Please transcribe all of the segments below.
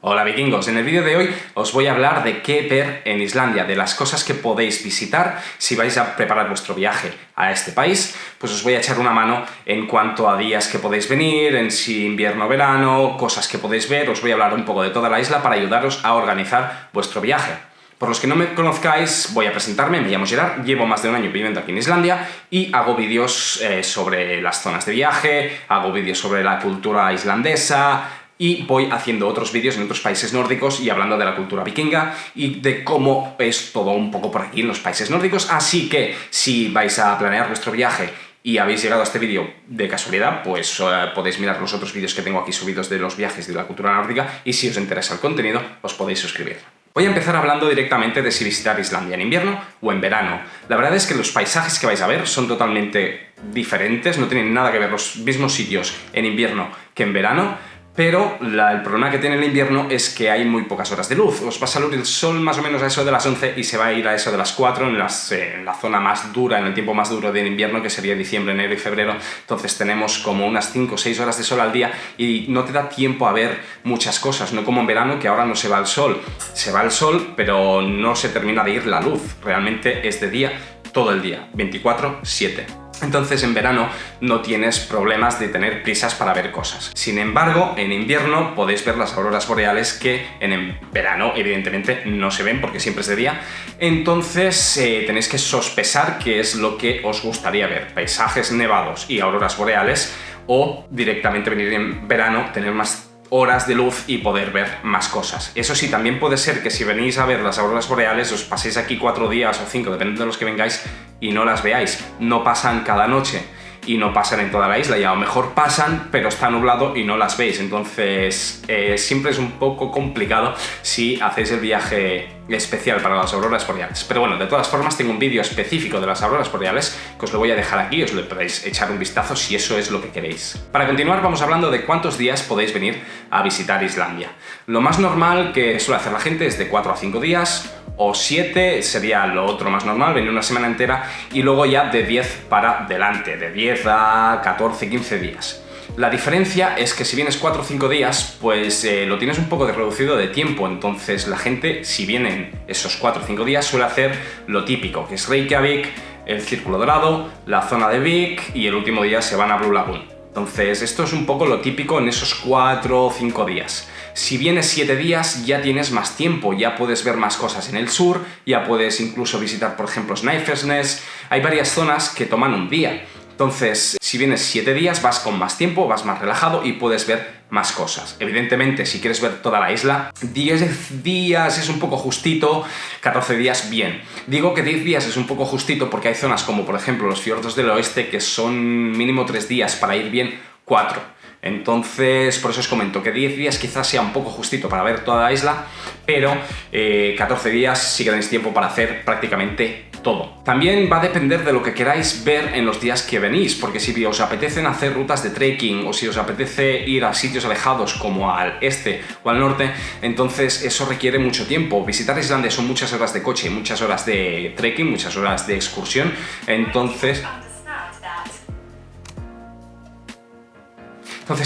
Hola vikingos, en el vídeo de hoy os voy a hablar de qué ver en Islandia, de las cosas que podéis visitar si vais a preparar vuestro viaje a este país. Pues os voy a echar una mano en cuanto a días que podéis venir, en si invierno o verano, cosas que podéis ver. Os voy a hablar un poco de toda la isla para ayudaros a organizar vuestro viaje. Por los que no me conozcáis, voy a presentarme, me llamo Gerard, llevo más de un año viviendo aquí en Islandia y hago vídeos sobre las zonas de viaje, hago vídeos sobre la cultura islandesa y voy haciendo otros vídeos en otros países nórdicos y hablando de la cultura vikinga y de cómo es todo un poco por aquí en los países nórdicos. Así que si vais a planear vuestro viaje y habéis llegado a este vídeo de casualidad, pues podéis mirar los otros vídeos que tengo aquí subidos de los viajes de la cultura nórdica y si os interesa el contenido, os podéis suscribir. Voy a empezar hablando directamente de si visitar Islandia en invierno o en verano. La verdad es que los paisajes que vais a ver son totalmente diferentes, no tienen nada que ver los mismos sitios en invierno que en verano, pero el problema que tiene el invierno es que hay muy pocas horas de luz. Os va a salir el sol más o menos a eso de las 11 y se va a ir a eso de las 4 en la zona más dura, en el tiempo más duro del invierno, que sería diciembre, enero y febrero. Entonces tenemos como unas 5 o 6 horas de sol al día y no te da tiempo a ver muchas cosas, no como en verano, que ahora no se va el sol. Se va el sol, pero no se termina de ir la luz. Realmente es de día todo el día, 24/7. Entonces en verano no tienes problemas de tener prisas para ver cosas. Sin embargo, en invierno podéis ver las auroras boreales que en verano evidentemente no se ven porque siempre es de día. Entonces tenéis que sospesar qué es lo que os gustaría ver: paisajes nevados y auroras boreales, o directamente venir en verano, tener más horas de luz y poder ver más cosas. Eso sí, también puede ser que si venís a ver las auroras boreales os paséis aquí 4 días o 5, depende de los que vengáis, y no las veáis. No pasan cada noche y no pasan en toda la isla, y a lo mejor pasan pero está nublado y no las veis. Entonces siempre es un poco complicado si hacéis el viaje especial para las auroras boreales. Pero bueno, de todas formas tengo un vídeo específico de las auroras boreales que os lo voy a dejar aquí, os lo podéis echar un vistazo si eso es lo que queréis. Para continuar vamos hablando de cuántos días podéis venir a visitar Islandia. Lo más normal que suele hacer la gente es de 4 a 5 días, o 7 sería lo otro más normal, venir una semana entera, y luego ya de 10 para adelante, de 10 a 14, 15 días. La diferencia es que si vienes 4 o 5 días, pues lo tienes un poco de reducido de tiempo. Entonces la gente, si vienen esos 4 o 5 días, suele hacer lo típico, que es Reykjavik, el Círculo Dorado, la zona de Vik, y el último día se van a Blue Lagoon. Entonces esto es un poco lo típico en esos 4 o 5 días. Si vienes 7 días ya tienes más tiempo, ya puedes ver más cosas en el sur, ya puedes incluso visitar, por ejemplo, Snæfellsnes. Hay varias zonas que toman un día. Entonces, si vienes 7 días vas con más tiempo, vas más relajado y puedes ver más cosas. Evidentemente, si quieres ver toda la isla, 10 días es un poco justito, 14 días bien. Digo que 10 días es un poco justito porque hay zonas como, por ejemplo, los fiordos del oeste, que son mínimo 3 días, para ir bien 4. Entonces, por eso os comento que 10 días quizás sea un poco justito para ver toda la isla, pero 14 días sí que tenéis tiempo para hacer prácticamente todo. También va a depender de lo que queráis ver en los días que venís, porque si os apetecen hacer rutas de trekking o si os apetece ir a sitios alejados como al este o al norte, entonces eso requiere mucho tiempo. Visitar Islandia son muchas horas de coche, muchas horas de trekking, muchas horas de excursión, entonces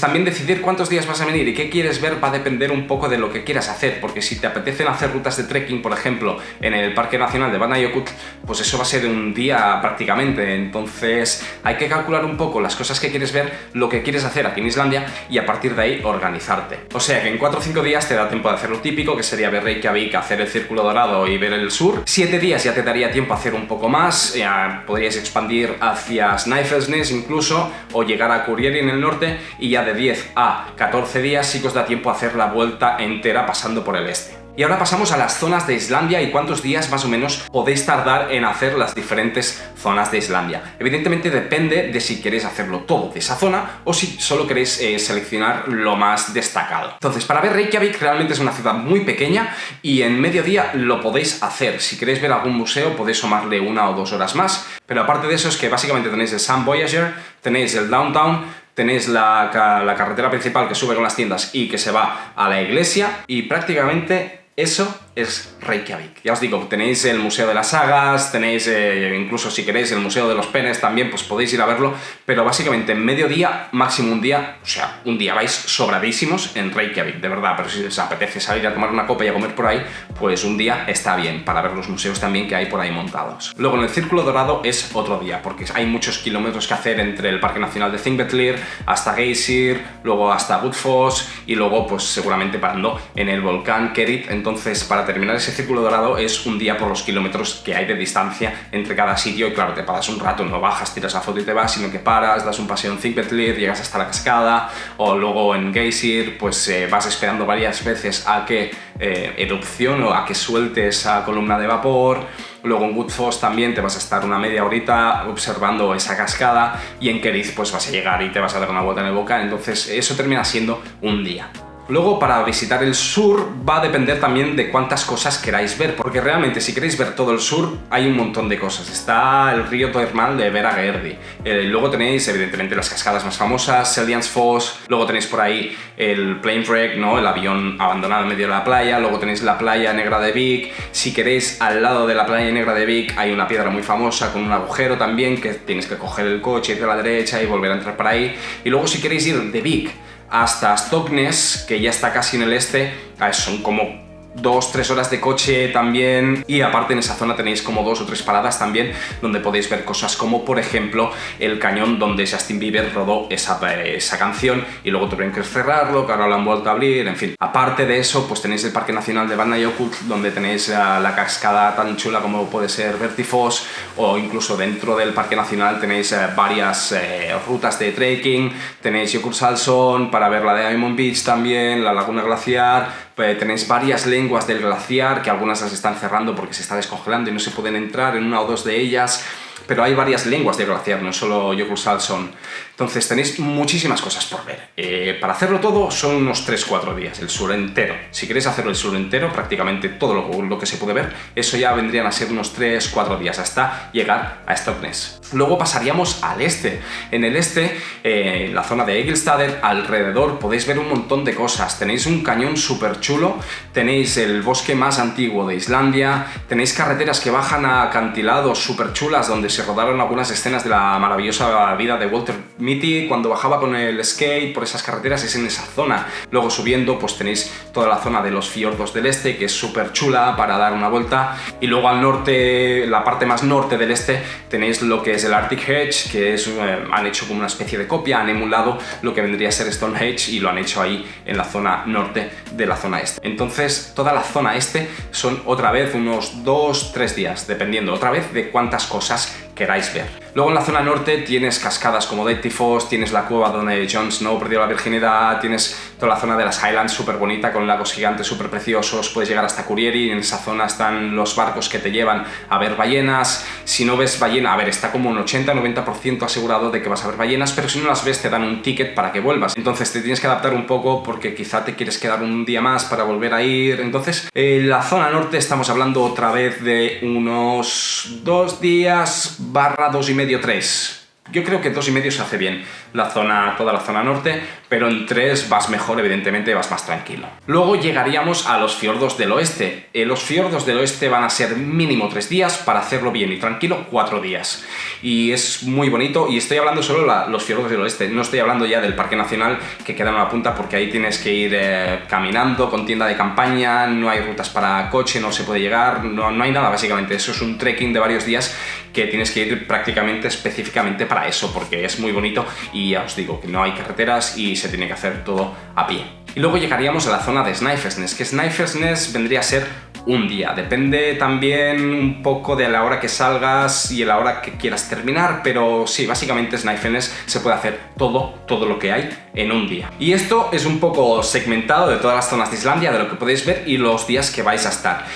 también decidir cuántos días vas a venir y qué quieres ver va a depender un poco de lo que quieras hacer, porque si te apetecen hacer rutas de trekking, por ejemplo, en el Parque Nacional de Vatnajökull, pues eso va a ser un día prácticamente. Entonces hay que calcular un poco las cosas que quieres ver, lo que quieres hacer aquí en Islandia y a partir de ahí organizarte. O sea que en 4 o 5 días te da tiempo de hacer lo típico, que sería ver Reykjavik, hacer el Círculo Dorado y ver el sur. 7 días ya te daría tiempo a hacer un poco más, ya podríais expandir hacia Snæfellsnes incluso, o llegar a Kureyri en el norte, y ya de 10 a 14 días sí que os da tiempo a hacer la vuelta entera pasando por el este. Y ahora pasamos a las zonas de Islandia y cuántos días más o menos podéis tardar en hacer las diferentes zonas de Islandia. Evidentemente depende de si queréis hacerlo todo de esa zona o si solo queréis seleccionar lo más destacado. Entonces, para ver Reykjavik realmente es una ciudad muy pequeña y en medio día lo podéis hacer. Si queréis ver algún museo podéis sumarle 1 o 2 horas más, pero aparte de eso es que básicamente tenéis el Sun Voyager, tenéis el Downtown, tenéis la carretera principal que sube con las tiendas y que se va a la iglesia, y prácticamente eso es Reykjavik. Ya os digo, tenéis el Museo de las Sagas, tenéis incluso si queréis el Museo de los Penes también, pues podéis ir a verlo, pero básicamente en mediodía, máximo un día, o sea, un día vais sobradísimos en Reykjavik, de verdad, pero si os apetece salir a tomar una copa y a comer por ahí, pues un día está bien para ver los museos también que hay por ahí montados. Luego en el Círculo Dorado es otro día, porque hay muchos kilómetros que hacer entre el Parque Nacional de Thingvellir hasta Geysir, luego hasta Gullfoss y luego pues seguramente parando en el volcán Kerit. Entonces para terminar ese Círculo Dorado es un día por los kilómetros que hay de distancia entre cada sitio y claro, te paras un rato, no bajas, tiras la foto y te vas, sino que paras, das un paseo en Thingvellir, llegas hasta la cascada o luego en Geysir pues vas esperando varias veces a que erupcione o a que suelte esa columna de vapor. Luego en Gullfoss también te vas a estar una media horita observando esa cascada y en Kerit pues vas a llegar y te vas a dar una vuelta en el volcán, entonces eso termina siendo un día. Luego, para visitar el sur va a depender también de cuántas cosas queráis ver, porque realmente si queréis ver todo el sur hay un montón de cosas. Está el río termal de Vera-Gerdi, luego tenéis evidentemente las cascadas más famosas, Seljalandsfoss, luego tenéis por ahí el plane wreck, ¿no? El avión abandonado en medio de la playa, luego tenéis la playa negra de Vik. Si queréis, al lado de la playa negra de Vik hay una piedra muy famosa con un agujero también, que tienes que coger el coche, ir a la derecha y volver a entrar por ahí. Y luego si queréis ir de Vik hasta Stoknes, que ya está casi en el este, son como 2-3 horas de coche también, y aparte en esa zona tenéis como 2 o 3 paradas también donde podéis ver cosas como por ejemplo el cañón donde Justin Bieber rodó esa canción y luego tuvieron que cerrarlo, que ahora lo han vuelto a abrir, en fin. Aparte de eso pues tenéis el Parque Nacional de Vatnajökull donde tenéis la cascada tan chula como puede ser Vertifoss, o incluso dentro del Parque Nacional tenéis varias rutas de trekking, tenéis Jökulsárlón para ver la de Diamond Beach también, la laguna glaciar. Tenéis varias lenguas del glaciar que algunas las están cerrando porque se está descongelando y no se pueden entrar en una o dos de ellas, pero hay varias lenguas del glaciar, no solo Jökulsárlón. Entonces tenéis muchísimas cosas por ver. Para hacerlo todo son unos 3-4 días, el sur entero. Si queréis hacerlo el sur entero, prácticamente todo lo que se puede ver, eso ya vendrían a ser unos 3-4 días hasta llegar a Stoknes. Luego pasaríamos al este. En el este, la zona de Egilsstadir, alrededor podéis ver un montón de cosas. Tenéis un cañón súper chulo, tenéis el bosque más antiguo de Islandia, tenéis carreteras que bajan a acantilados súper chulas donde se rodaron algunas escenas de la maravillosa vida de Walter Mitty cuando bajaba con el skate por esas carreteras, es en esa zona. Luego subiendo pues tenéis toda la zona de los fiordos del este, que es súper chula para dar una vuelta, y luego al norte, la parte más norte del este, tenéis lo que es el Arctic Hedge, que es, han hecho como una especie de copia, han emulado lo que vendría a ser Stonehenge y lo han hecho ahí en la zona norte de la zona este. Entonces toda la zona este son otra vez unos 2-3 días, dependiendo otra vez de cuántas cosas queráis ver. Luego en la zona norte tienes cascadas como Dettifoss, tienes la cueva donde Jon Snow perdió la virginidad, tienes toda la zona de las Highlands súper bonita con lagos gigantes súper preciosos, puedes llegar hasta Kurieri, en esa zona están los barcos que te llevan a ver ballenas. Si no ves ballena, a ver, está como un 80-90% asegurado de que vas a ver ballenas, pero si no las ves te dan un ticket para que vuelvas, entonces te tienes que adaptar un poco porque quizá te quieres quedar un día más para volver a ir. Entonces en la zona norte estamos hablando otra vez de unos 2 días barra 2,5, 3. Yo creo que 2,5 se hace bien toda la zona norte, pero en 3 vas mejor, evidentemente vas más tranquilo. Luego llegaríamos a los fiordos del oeste. Los fiordos del oeste van a ser mínimo 3 días, para hacerlo bien y tranquilo 4 días. Y es muy bonito, y estoy hablando solo de los fiordos del oeste, no estoy hablando ya del Parque Nacional que queda en la punta, porque ahí tienes que ir caminando con tienda de campaña, no hay rutas para coche, no se puede llegar, no hay nada básicamente, eso es un trekking de varios días que tienes que ir prácticamente específicamente para eso, porque es muy bonito y ya os digo que no hay carreteras y se tiene que hacer todo a pie. Y luego llegaríamos a la zona de Snæfellsnes, que Snæfellsnes vendría a ser un día, depende también un poco de la hora que salgas y a la hora que quieras terminar, pero sí, básicamente Snæfellsnes se puede hacer todo lo que hay en un día. Y esto es un poco segmentado de todas las zonas de Islandia, de lo que podéis ver y los días que vais a estar.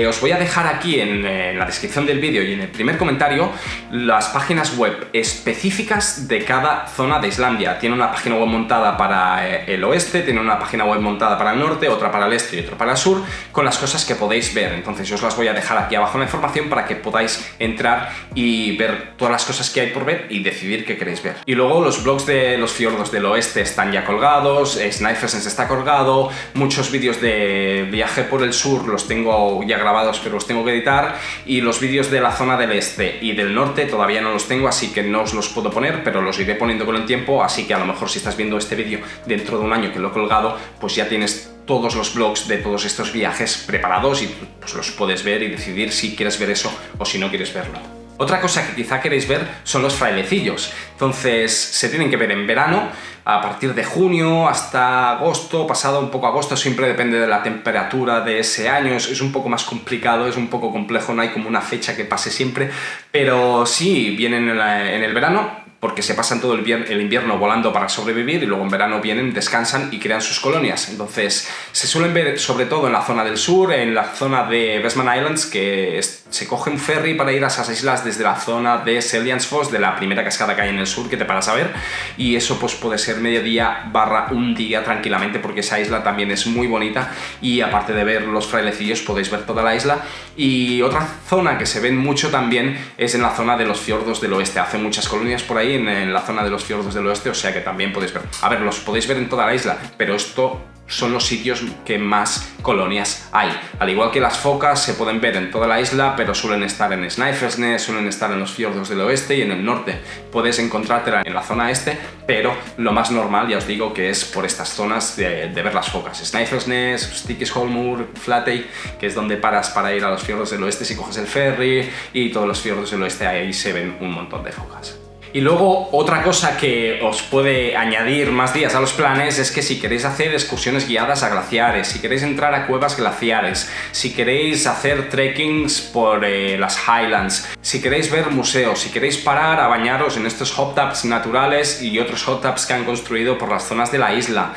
Os voy a dejar aquí en la descripción del vídeo y en el primer comentario las páginas web específicas de cada zona de Islandia. Tiene una página web montada para el oeste, tiene una página web montada para el norte, otra para el este y otra para el sur, con las cosas que podéis podéis ver. Entonces yo os las voy a dejar aquí abajo en la información para que podáis entrar y ver todas las cosas que hay por ver y decidir qué queréis ver. Y luego los blogs de los fiordos del oeste están ya colgados, Snæfellsnes está colgado, muchos vídeos de viaje por el sur los tengo ya grabados pero los tengo que editar, y los vídeos de la zona del este y del norte todavía no los tengo, así que no os los puedo poner, pero los iré poniendo con el tiempo, así que a lo mejor si estás viendo este vídeo dentro de un año que lo he colgado, pues ya tienes todos los blogs de todos estos viajes preparados y pues los puedes ver y decidir si quieres ver eso o si no quieres verlo. Otra cosa que quizá queréis ver son los frailecillos. Entonces se tienen que ver en verano, a partir de junio hasta agosto, pasado un poco agosto, siempre depende de la temperatura de ese año, es un poco más complicado, es un poco complejo, no hay como una fecha que pase siempre, pero sí, vienen en el verano, porque se pasan todo el invierno volando para sobrevivir y luego en verano vienen, descansan y crean sus colonias. Entonces se suelen ver sobre todo en la zona del sur, en la zona de Westman Islands, que se coge un ferry para ir a esas islas desde la zona de Seljalandsfoss, de la primera cascada que hay en el sur que te paras a ver, y eso pues puede ser mediodía / un día tranquilamente, porque esa isla también es muy bonita y aparte de ver los frailecillos podéis ver toda la isla. Y otra zona que se ven mucho también es en la zona de los fiordos del oeste, hace muchas colonias por ahí en la zona de los fiordos del oeste, o sea que también podéis ver. A ver, los podéis ver en toda la isla, pero esto son los sitios que más colonias hay. Al igual que las focas se pueden ver en toda la isla, pero suelen estar en Snæfellsnes, suelen estar en los fiordos del oeste y en el norte. Puedes encontrártela en la zona este, pero lo más normal, ya os digo, que es por estas zonas de ver las focas. Snæfellsnes, Stikisholmur, Flatey, que es donde paras para ir a los fiordos del oeste si coges el ferry, y todos los fiordos del oeste ahí se ven un montón de focas. Y luego otra cosa que os puede añadir más días a los planes es que si queréis hacer excursiones guiadas a glaciares, si queréis entrar a cuevas glaciares, si queréis hacer trekkings por las Highlands, si queréis ver museos, si queréis parar a bañaros en estos hot tubs naturales y otros hot tubs que han construido por las zonas de la isla,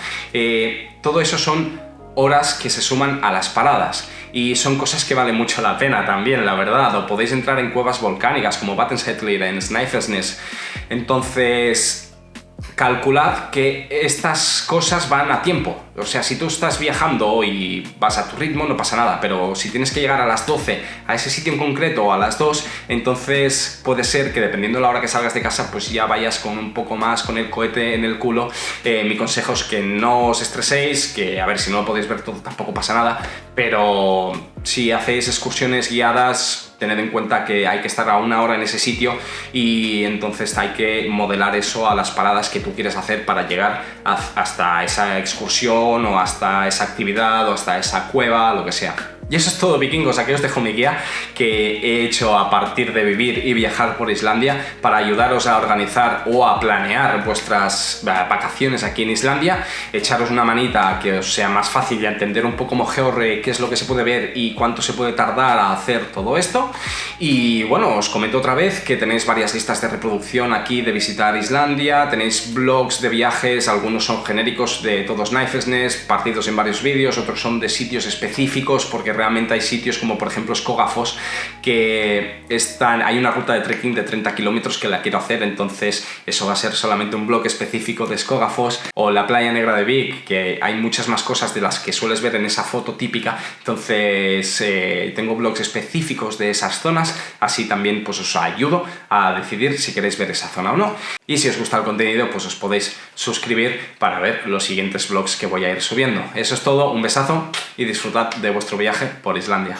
todo eso son horas que se suman a las paradas. Y son cosas que valen mucho la pena también, la verdad. O podéis entrar en cuevas volcánicas como Vatnshellir en Snæfellsnes. Entonces, calculad que estas cosas van a tiempo. O sea, si tú estás viajando y vas a tu ritmo, no pasa nada, pero si tienes que llegar a las 12 a ese sitio en concreto o a las 2, entonces puede ser que dependiendo de la hora que salgas de casa, pues ya vayas con un poco más con el cohete en el culo. Mi consejo es que no os estreséis, que a ver, si no lo podéis ver todo tampoco pasa nada, pero si hacéis excursiones guiadas, tened en cuenta que hay que estar a una hora en ese sitio y entonces hay que modelar eso a las paradas que tú quieres hacer para llegar hasta esa excursión o hasta esa actividad o hasta esa cueva, lo que sea. Y eso es todo, vikingos. Aquí os dejo mi guía que he hecho a partir de vivir y viajar por Islandia para ayudaros a organizar o a planear vuestras vacaciones aquí en Islandia, echaros una manita que os sea más fácil de entender un poco mejor qué es lo que se puede ver y cuánto se puede tardar a hacer todo esto. Y bueno, os comento otra vez que tenéis varias listas de reproducción aquí de visitar Islandia, tenéis blogs de viajes, algunos son genéricos de todo Snæfellsnes, partidos en varios vídeos, otros son de sitios específicos, porque realmente hay sitios como por ejemplo Skogafoss que hay una ruta de trekking de 30 kilómetros que la quiero hacer, entonces eso va a ser solamente un blog específico de Skogafoss, o la playa negra de Vik, que hay muchas más cosas de las que sueles ver en esa foto típica, entonces tengo blogs específicos de esas zonas, así también pues os ayudo a decidir si queréis ver esa zona o no. Y si os gusta el contenido, pues os podéis suscribir para ver los siguientes vlogs que voy a ir subiendo. Eso es todo, un besazo y disfrutad de vuestro viaje por Islandia.